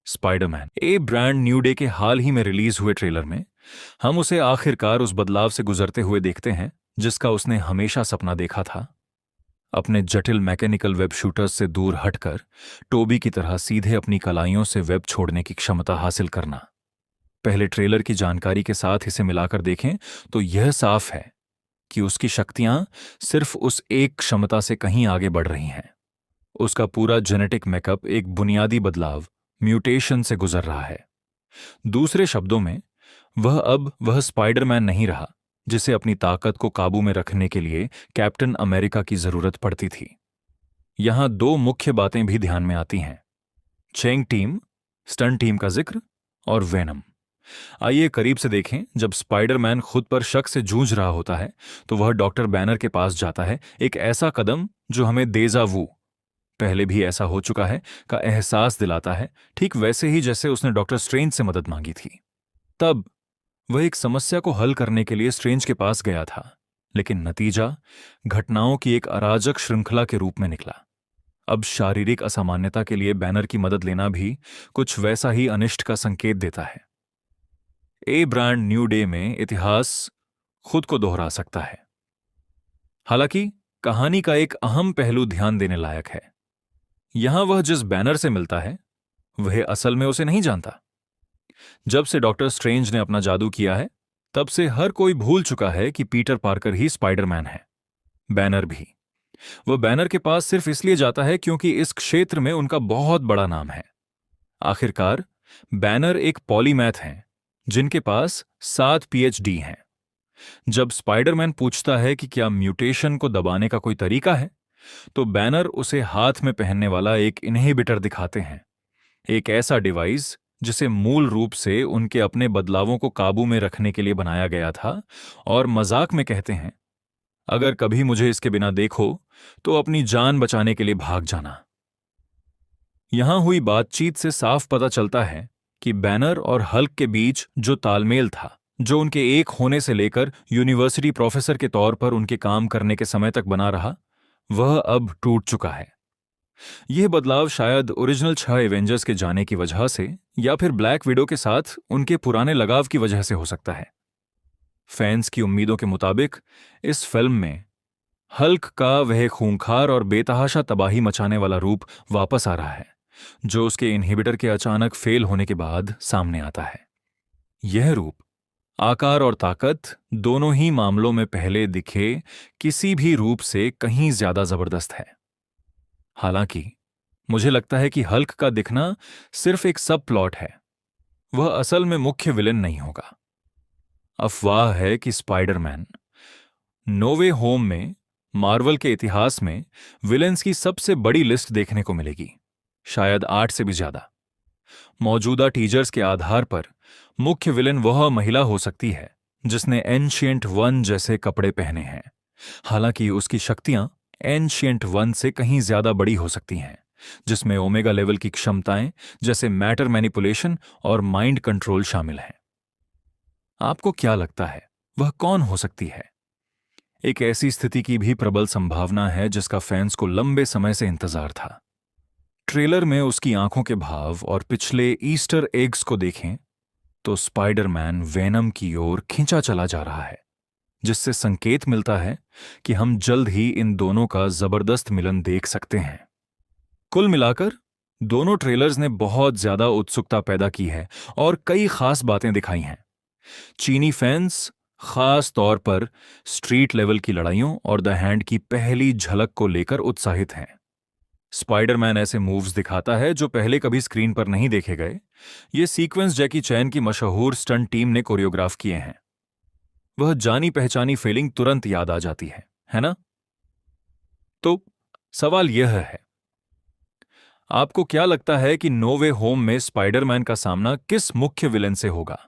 Spiderman ए brand new day के हाल ही में release हुए ट्रेलर में हम उसे आखिरकार उस बदलाव से गुजरते हुए देखते हैं जिसका उसने हमेशा सपना देखा था। अपने जटिल मैकेनिकल वेब शूटर्स से दूर हटकर टोबी की तरह सीधे अपनी कलाइयों से वेब छोड़ने की क्षमता हासिल करना। पहले ट्रेलर की जानकारी के साथ इसे मिलाकर देखें तो यह साफ है कि उसकी शक्तियां सिर्फ उस एक क्षमता से कहीं आगे बढ़ रही हैं। उसका पूरा जेनेटिक मेकअप एक बुनियादी बदलाव, म्यूटेशन से गुजर रहा है। दूसरे शब्दों में, वह स्पाइडरमैन नहीं रहा जिसे अपनी ताकत को काबू में रखने के लिए कैप्टन अमेरिका की जरूरत पड़ती थी। यहां दो मुख्य बातें भी ध्यान में आती हैं: चेंग टीम, स्टंट टीम का जिक्र, और वेनम। आइए करीब से देखें। जब स्पाइडरमैन खुद पर शक से जूझ रहा होता है तो वह डॉक्टर बैनर के पास जाता है, एक ऐसा कदम जो हमें देजा वू, पहले भी ऐसा हो चुका है, का एहसास दिलाता है, ठीक वैसे ही जैसे उसने डॉक्टर स्ट्रेंज से मदद मांगी थी। तब वह एक समस्या को हल करने के लिए स्ट्रेंज के पास गया था, लेकिन नतीजा घटनाओं की एक अराजक श्रृंखला के रूप में निकला। अब शारीरिक असामान्यता के लिए बैनर की मदद लेना भी कुछ वैसा ही अनिष्ट का संकेत देता है। ए ब्रांड न्यू डे में इतिहास खुद को दोहरा सकता है। हालांकि कहानी का एक अहम पहलू ध्यान देने लायक है। यहां वह जिस बैनर से मिलता है वह असल में उसे नहीं जानता। जब से डॉक्टर स्ट्रेंज ने अपना जादू किया है तब से हर कोई भूल चुका है कि पीटर पार्कर ही स्पाइडरमैन है। बैनर भी। वह बैनर के पास सिर्फ इसलिए जाता है क्योंकि इस क्षेत्र में उनका बहुत बड़ा नाम है। आखिरकार बैनर एक पॉलीमैथ हैं जिनके पास 7 पीएचडी हैं। जब स्पाइडरमैन पूछता है कि क्या म्यूटेशन को दबाने का कोई तरीका है, तो बैनर उसे हाथ में पहनने वाला एक इनहिबिटर दिखाते हैं, एक ऐसा डिवाइस जिसे मूल रूप से उनके अपने बदलावों को काबू में रखने के लिए बनाया गया था, और मजाक में कहते हैं, अगर कभी मुझे इसके बिना देखो तो अपनी जान बचाने के लिए भाग जाना। यहां हुई बातचीत से साफ पता चलता है कि बैनर और हल्क के बीच जो तालमेल था, जो उनके एक होने से लेकर यूनिवर्सिटी प्रोफेसर के तौर पर उनके काम करने के समय तक बना रहा, वह अब टूट चुका है। यह बदलाव शायद ओरिजिनल 6 एवेंजर्स के जाने की वजह से या फिर ब्लैक विडो के साथ उनके पुराने लगाव की वजह से हो सकता है। फैंस की उम्मीदों के मुताबिक इस फिल्म में हल्क का वह खूंखार और बेतहाशा तबाही मचाने वाला रूप वापस आ रहा है, जो उसके इनहिबिटर के अचानक फेल होने के बाद सामने आता है। यह रूप आकार और ताकत दोनों ही मामलों में पहले दिखे किसी भी रूप से कहीं ज्यादा जबरदस्त है। हालांकि मुझे लगता है कि हल्क का दिखना सिर्फ एक सब प्लॉट है, वह असल में मुख्य विलेन नहीं होगा। अफवाह है कि स्पाइडरमैन नो वे होम में मार्वल के इतिहास में विलेन्स की सबसे बड़ी लिस्ट देखने को मिलेगी, शायद 8 से भी ज्यादा। मौजूदा टीजर्स के आधार पर मुख्य विलेन वह महिला हो सकती है जिसने एंशिएंट वन जैसे कपड़े पहने हैं। हालांकि उसकी शक्तियां एंशिएंट वन से कहीं ज्यादा बड़ी हो सकती हैं, जिसमें ओमेगा लेवल की क्षमताएं जैसे मैटर मैनिपुलेशन और माइंड कंट्रोल शामिल हैं। आपको क्या लगता है, वह कौन हो सकती है? एक ऐसी स्थिति की भी प्रबल संभावना है जिसका फैंस को लंबे समय से इंतजार था। ट्रेलर में उसकी आंखों के भाव और पिछले ईस्टर एग्स को देखें तो स्पाइडरमैन वेनम की ओर खींचा चला जा रहा है, जिससे संकेत मिलता है कि हम जल्द ही इन दोनों का जबरदस्त मिलन देख सकते हैं। कुल मिलाकर दोनों ट्रेलर्स ने बहुत ज्यादा उत्सुकता पैदा की है और कई खास बातें दिखाई हैं। चीनी फैंस खास तौर पर स्ट्रीट लेवल की लड़ाइयों और द हैंड की पहली झलक को लेकर उत्साहित हैं। स्पाइडरमैन ऐसे मूव्स दिखाता है जो पहले कभी स्क्रीन पर नहीं देखे गए। ये सीक्वेंस जैकी चैन की मशहूर स्टंट टीम ने कोरियोग्राफ किए हैं। वह जानी पहचानी फीलिंग तुरंत याद आ जाती है ना? तो सवाल यह है, आपको क्या लगता है कि नो वे होम में स्पाइडरमैन का सामना किस मुख्य विलेन से होगा?